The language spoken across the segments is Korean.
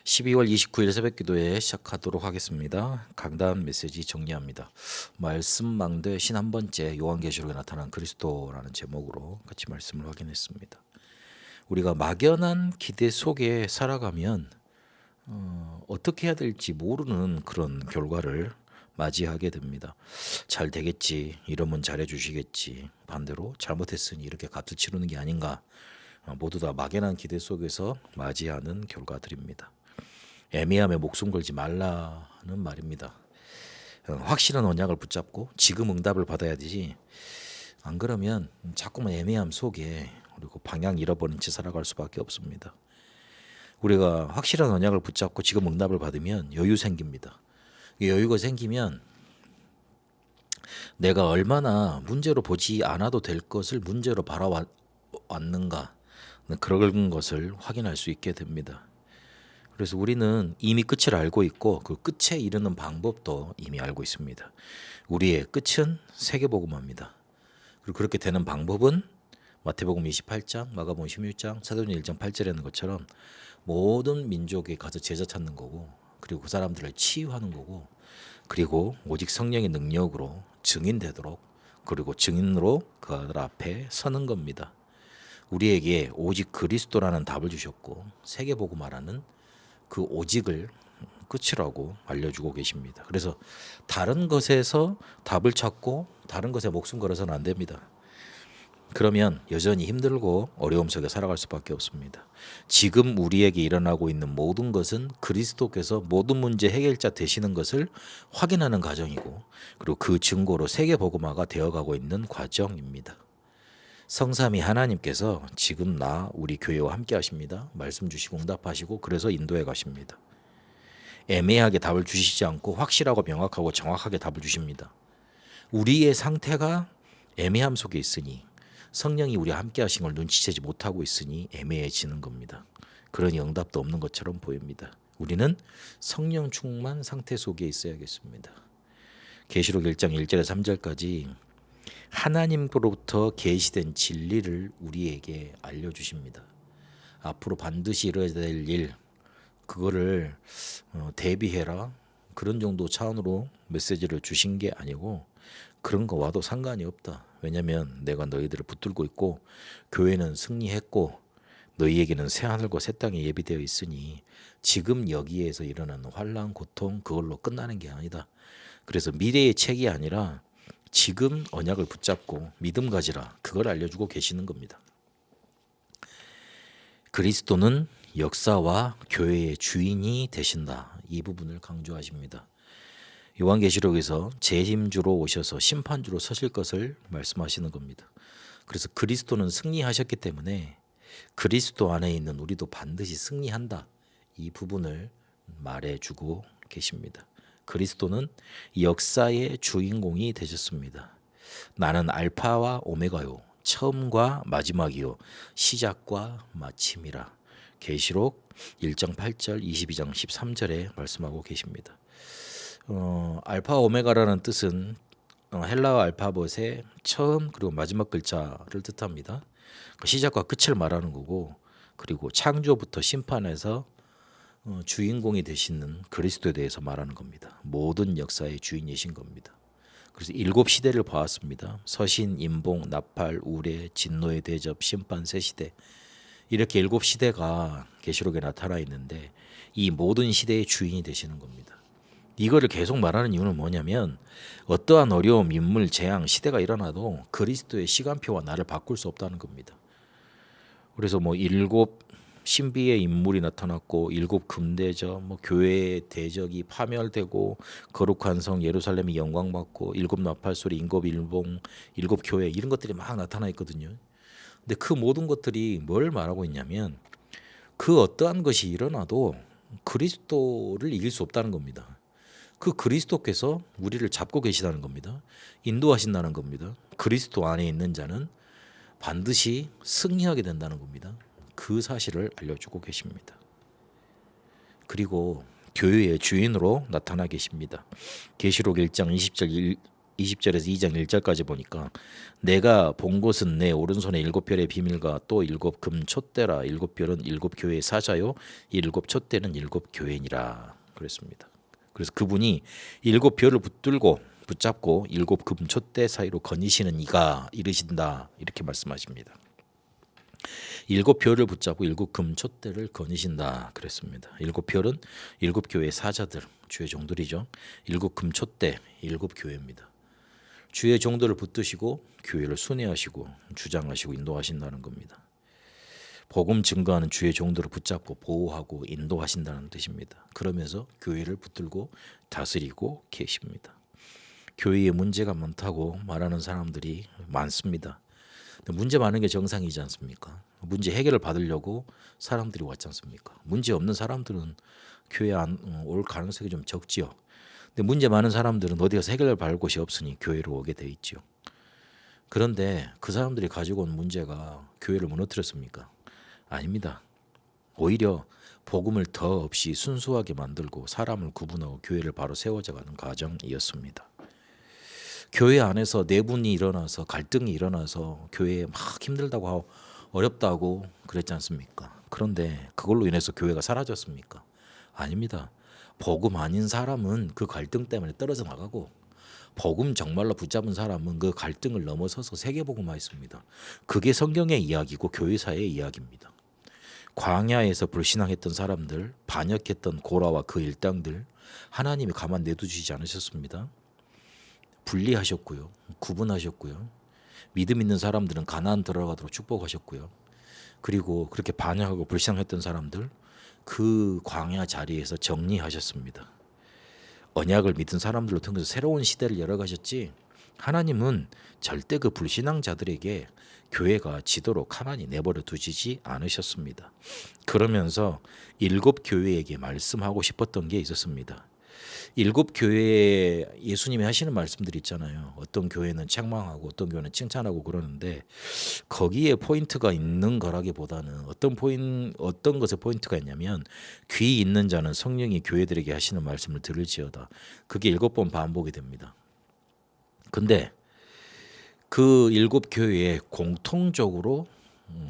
12월 29일 새벽기도회 시작하도록 하겠습니다. 강단 메시지 정리합니다. 말씀 망대 신 한 번째 요한계시록에 나타난 그리스도라는 제목으로 같이 말씀을 확인했습니다. 우리가 막연한 기대 속에 살아가면 어떻게 해야 될지 모르는 그런 결과를 맞이하게 됩니다. 잘 되겠지, 이러면 잘해 주시겠지, 반대로 잘못했으니 이렇게 값을 치르는 게 아닌가, 모두 다 막연한 기대 속에서 맞이하는 결과들입니다. 애매함에 목숨 걸지 말라는 말입니다. 확실한 언약을 붙잡고 지금 응답을 받아야 되지, 안 그러면 자꾸만 애매함 속에 그리고 방향 잃어버린 채 살아갈 수밖에 없습니다. 우리가 확실한 언약을 붙잡고 지금 응답을 받으면 여유 생깁니다. 여유가 생기면 내가 얼마나 문제로 보지 않아도 될 것을 문제로 바라왔는가, 그런 것을 확인할 수 있게 됩니다. 그래서 우리는 이미 끝을 알고 있고 그 끝에 이르는 방법도 이미 알고 있습니다. 우리의 끝은 세계복음화입니다. 그리고 그렇게 되는 방법은 마태복음 28장, 마가복음 16장, 사도행전 1장 8절에 있는 것처럼 모든 민족에 가서 제자 찾는 거고, 그리고 그 사람들을 치유하는 거고, 그리고 오직 성령의 능력으로 증인되도록, 그리고 증인으로 그들 앞에 서는 겁니다. 우리에게 오직 그리스도라는 답을 주셨고 세계복음화라는 그 오직을 끝이라고 알려주고 계십니다. 그래서 다른 것에서 답을 찾고 다른 것에 목숨 걸어서는 안 됩니다. 그러면 여전히 힘들고 어려움 속에 살아갈 수밖에 없습니다. 지금 우리에게 일어나고 있는 모든 것은 그리스도께서 모든 문제 해결자 되시는 것을 확인하는 과정이고, 그리고 그 증거로 세계복음화가 되어가고 있는 과정입니다. 성삼위 하나님께서 지금 우리 교회와 함께 하십니다. 말씀 주시고 응답하시고 그래서 인도해 가십니다. 애매하게 답을 주시지 않고 확실하고 명확하고 정확하게 답을 주십니다. 우리의 상태가 애매함 속에 있으니, 성령이 우리와 함께 하신 걸 눈치채지 못하고 있으니 애매해지는 겁니다. 그러니 응답도 없는 것처럼 보입니다. 우리는 성령 충만 상태 속에 있어야겠습니다. 계시록 1장 1절에서 3절까지 하나님으로부터 계시된 진리를 우리에게 알려주십니다. 앞으로 반드시 이루어야 될 일, 그거를 대비해라, 그런 정도 차원으로 메시지를 주신 게 아니고, 그런 거 와도 상관이 없다. 왜냐하면 내가 너희들을 붙들고 있고 교회는 승리했고 너희에게는 새 하늘과 새 땅이 예비되어 있으니 지금 여기에서 일어나는 환난, 고통, 그걸로 끝나는 게 아니다. 그래서 미래의 책이 아니라 지금 언약을 붙잡고 믿음 가지라, 그걸 알려주고 계시는 겁니다. 그리스도는 역사와 교회의 주인이 되신다, 이 부분을 강조하십니다. 요한계시록에서 재림주로 오셔서 심판주로 서실 것을 말씀하시는 겁니다. 그래서 그리스도는 승리하셨기 때문에 그리스도 안에 있는 우리도 반드시 승리한다, 이 부분을 말해주고 계십니다. 그리스도는 역사의 주인공이 되셨습니다. 나는 알파와 오메가요, 처음과 마지막이요, 시작과 마침이라. 계시록 1장 8절, 22장 13절에 말씀하고 계십니다. 알파 오메가라는 뜻은 헬라어 알파벳의 처음 그리고 마지막 글자를 뜻합니다. 시작과 끝을 말하는 거고, 그리고 창조부터 심판에서 주인공이 되시는 그리스도에 대해서 말하는 겁니다. 모든 역사의 주인이신 겁니다. 그래서 7시대를 보았습니다. 서신, 임봉, 나팔, 우레, 진노의 대접, 심판, 새시대, 이렇게 7시대가 계시록에 나타나 있는데 이 모든 시대의 주인이 되시는 겁니다. 이거를 계속 말하는 이유는 뭐냐면, 어떠한 어려움, 인물, 재앙, 시대가 일어나도 그리스도의 시간표와 나를 바꿀 수 없다는 겁니다. 그래서 7 신비의 인물이 나타났고 7 금대접, 교회의 대적이 파멸되고 거룩한 성 예루살렘이 영광받고 7 나팔소리, 7 일봉, 7 교회, 이런 것들이 막 나타나 있거든요. 근데 그 모든 것들이 뭘 말하고 있냐면, 그 어떠한 것이 일어나도 그리스도를 이길 수 없다는 겁니다. 그 그리스도께서 우리를 잡고 계시다는 겁니다. 인도하신다는 겁니다. 그리스도 안에 있는 자는 반드시 승리하게 된다는 겁니다. 그 사실을 알려주고 계십니다. 그리고 교회의 주인으로 나타나 계십니다. 계시록 1장 20절 20절에서 2장 1절까지 보니까 내가 본 것은 내 오른손에 7별의 비밀과 또 7금 촛대라. 7별은 7교회의 사자요 7촛대는 7교회니라 그랬습니다. 그래서 그분이 7별을 붙잡고 7금 촛대 사이로 거니시는 이가 이르신다 이렇게 말씀하십니다. 7별을 붙잡고 7금 촛대를 거니신다 그랬습니다. 7별은 7교회의 사자들, 주의 종들이죠. 7금 촛대, 7교회입니다. 주의 종들을 붙드시고 교회를 순회하시고 주장하시고 인도하신다는 겁니다. 복음 증거하는 주의 종들을 붙잡고 보호하고 인도하신다는 뜻입니다. 그러면서 교회를 붙들고 다스리고 계십니다. 교회에 문제가 많다고 말하는 사람들이 많습니다. 문제 많은 게 정상이지 않습니까? 문제 해결을 받으려고 사람들이 왔지 않습니까? 문제 없는 사람들은 교회 안 올 가능성이 좀 적지요. 근데 문제 많은 사람들은 어디 가서 해결을 받을 곳이 없으니 교회로 오게 돼 있죠. 그런데 그 사람들이 가지고 온 문제가 교회를 무너뜨렸습니까? 아닙니다. 오히려 복음을 더 없이 순수하게 만들고 사람을 구분하고 교회를 바로 세워져가는 과정이었습니다. 교회 안에서 내분이 일어나서 갈등이 일어나서 교회에 막 힘들다고 하고 어렵다고 그랬지 않습니까? 그런데 그걸로 인해서 교회가 사라졌습니까? 아닙니다. 복음 아닌 사람은 그 갈등 때문에 떨어져 나가고 복음 정말로 붙잡은 사람은 그 갈등을 넘어서서 세계복음화했습니다. 그게 성경의 이야기고 교회사의 이야기입니다. 광야에서 불신앙했던 사람들, 반역했던 고라와 그 일당들 하나님이 가만 내두시지 않으셨습니다. 분리하셨고요. 구분하셨고요. 믿음 있는 사람들은 가나안 들어가도록 축복하셨고요. 그리고 그렇게 반역하고 불신앙했던 사람들 그 광야 자리에서 정리하셨습니다. 언약을 믿은 사람들로 통해서 새로운 시대를 열어가셨지 하나님은 절대 그 불신앙자들에게 교회가 지도록 가만히 내버려 두시지 않으셨습니다. 그러면서 7교회에게 말씀하고 싶었던 게 있었습니다. 7교회에 예수님이 하시는 말씀들이 있잖아요. 어떤 교회는 책망하고 어떤 교회는 칭찬하고 그러는데 거기에 포인트가 있는 거라기보다는 어떤 것에 포인트가 있냐면 귀 있는 자는 성령이 교회들에게 하시는 말씀을 들을지어다. 그게 7번 반복이 됩니다. 근데 그 7교회에 공통적으로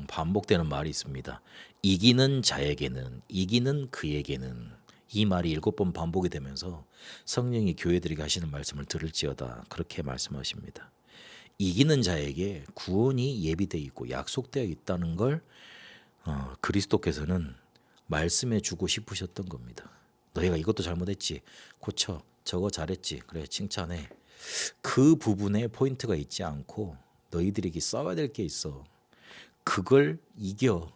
반복되는 말이 있습니다. 이기는 자에게는, 이기는 그에게는, 이 말이 7번 반복이 되면서 성령이 교회들에게 하시는 말씀을 들을지어다 그렇게 말씀하십니다. 이기는 자에게 구원이 예비되어 있고 약속되어 있다는 걸 그리스도께서는 말씀해 주고 싶으셨던 겁니다. 너희가 이것도 잘못했지, 고쳐. 저거 잘했지, 그래 칭찬해. 그 부분에 포인트가 있지 않고 너희들에게 써야 될 게 있어. 그걸 이겨.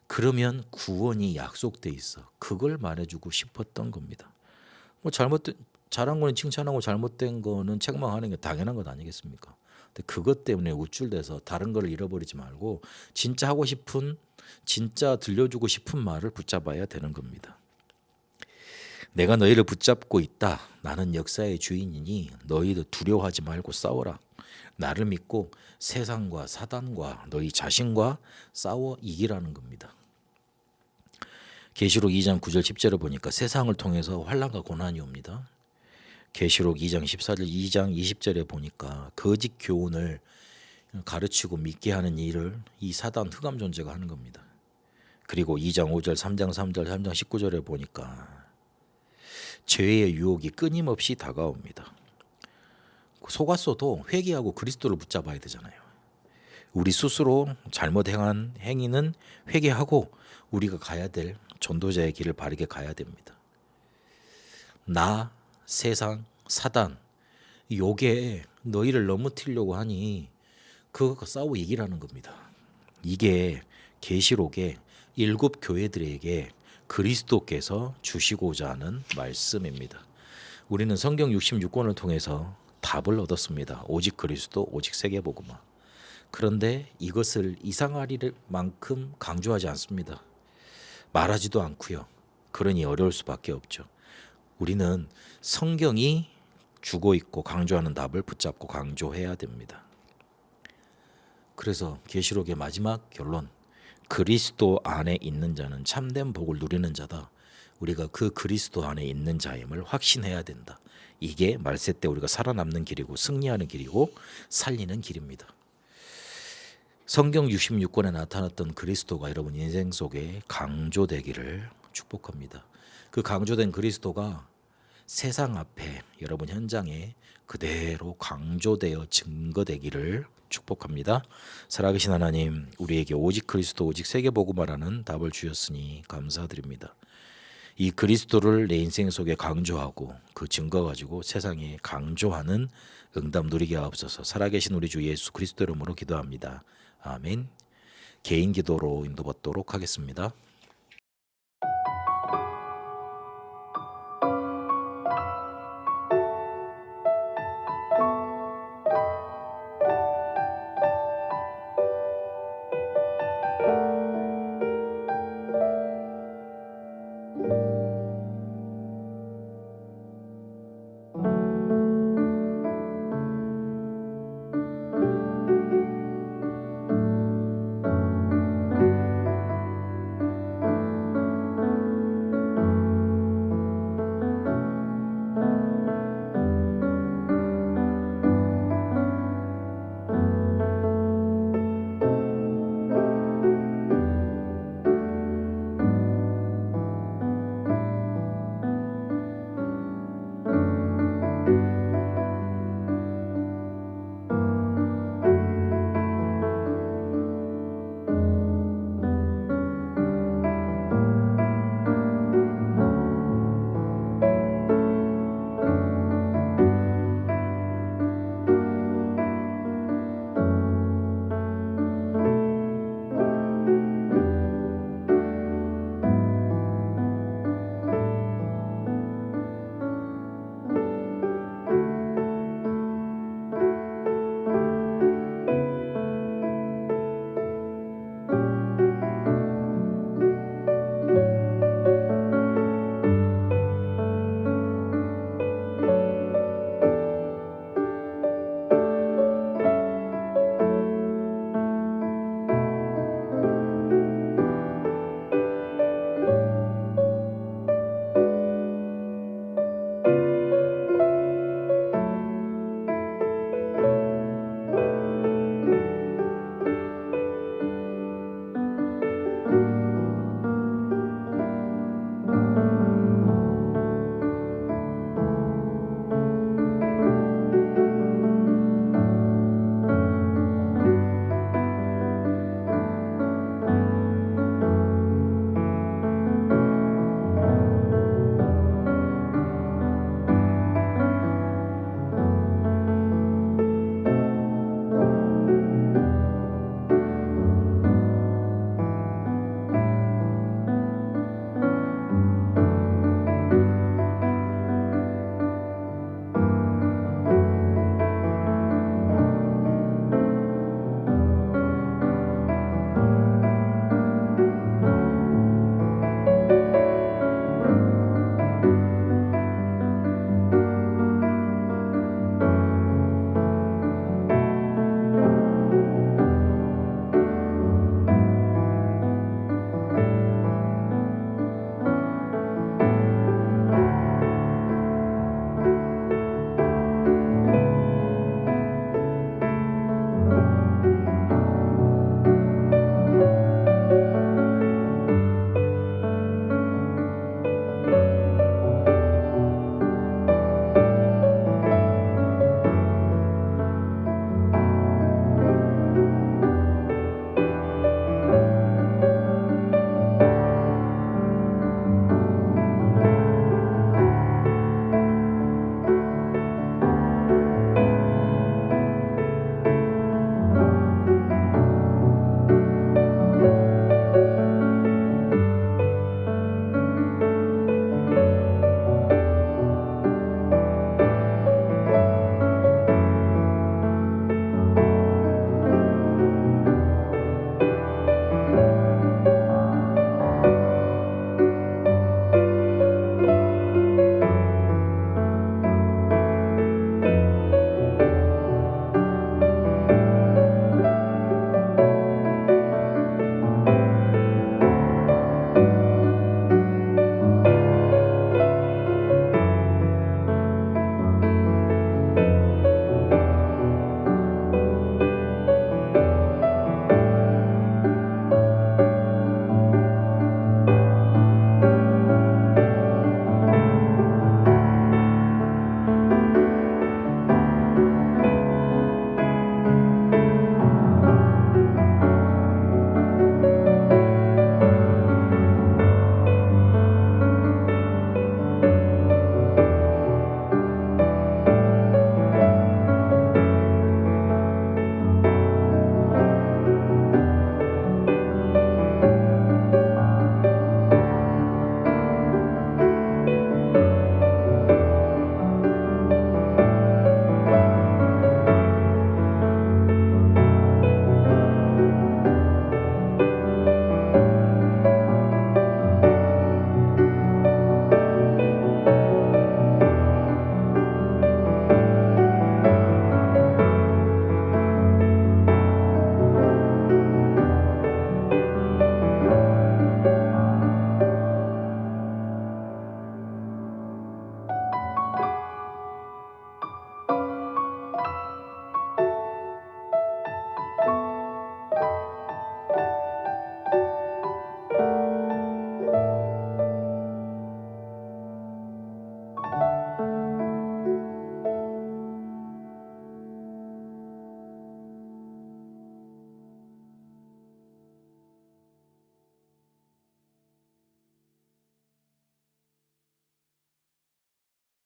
그러면 구원이 약속돼 있어. 그걸 말해주고 싶었던 겁니다. 뭐 잘한 거는 칭찬하고 잘못된 거는 책망하는 게 당연한 것 아니겠습니까? 근데 그것 때문에 우쭐대서 다른 걸 잃어버리지 말고 진짜 하고 싶은, 진짜 들려주고 싶은 말을 붙잡아야 되는 겁니다. 내가 너희를 붙잡고 있다. 나는 역사의 주인이니 너희들 두려워하지 말고 싸워라. 나를 믿고 세상과 사단과 너희 자신과 싸워 이기라는 겁니다. 계시록 2장 9절 10절을 보니까 세상을 통해서 환난과 고난이 옵니다. 계시록 2장 14절 2장 20절에 보니까 거짓 교훈을 가르치고 믿게 하는 일을 이 사단 흑암 존재가 하는 겁니다. 그리고 2장 5절 3장 3절 3장 19절에 보니까 죄의 유혹이 끊임없이 다가옵니다. 속았어도 회개하고 그리스도를 붙잡아야 되잖아요. 우리 스스로 잘못 행한 행위는 회개하고 우리가 가야 될 전도자의 길을 바르게 가야 됩니다. 나, 세상, 사단, 요게 너희를 넘어뜨리려고 하니 그것과 싸워 이기라는 겁니다. 이게 계시록의 7교회들에게 그리스도께서 주시고자 하는 말씀입니다. 우리는 성경 66권을 통해서 답을 얻었습니다. 오직 그리스도, 오직 세계복음화. 그런데 이것을 이상하리만큼 강조하지 않습니다. 말하지도 않고요. 그러니 어려울 수밖에 없죠. 우리는 성경이 주고 있고 강조하는 답을 붙잡고 강조해야 됩니다. 그래서 계시록의 마지막 결론, 그리스도 안에 있는 자는 참된 복을 누리는 자다. 우리가 그 그리스도 안에 있는 자임을 확신해야 된다. 이게 말세 때 우리가 살아남는 길이고 승리하는 길이고 살리는 길입니다. 성경 66권에 나타났던 그리스도가 여러분 인생 속에 강조되기를 축복합니다. 그 강조된 그리스도가 세상 앞에 여러분 현장에 그대로 강조되어 증거되기를 축복합니다. 살아계신 하나님, 우리에게 오직 그리스도 오직 세계복음화라는 답을 주셨으니 감사드립니다. 이 그리스도를 내 인생 속에 강조하고 그 증거 가지고 세상에 강조하는 응답 누리게 하옵소서. 살아계신 우리 주 예수 그리스도 이름으로 기도합니다. 아멘. 개인 기도로 인도받도록 하겠습니다.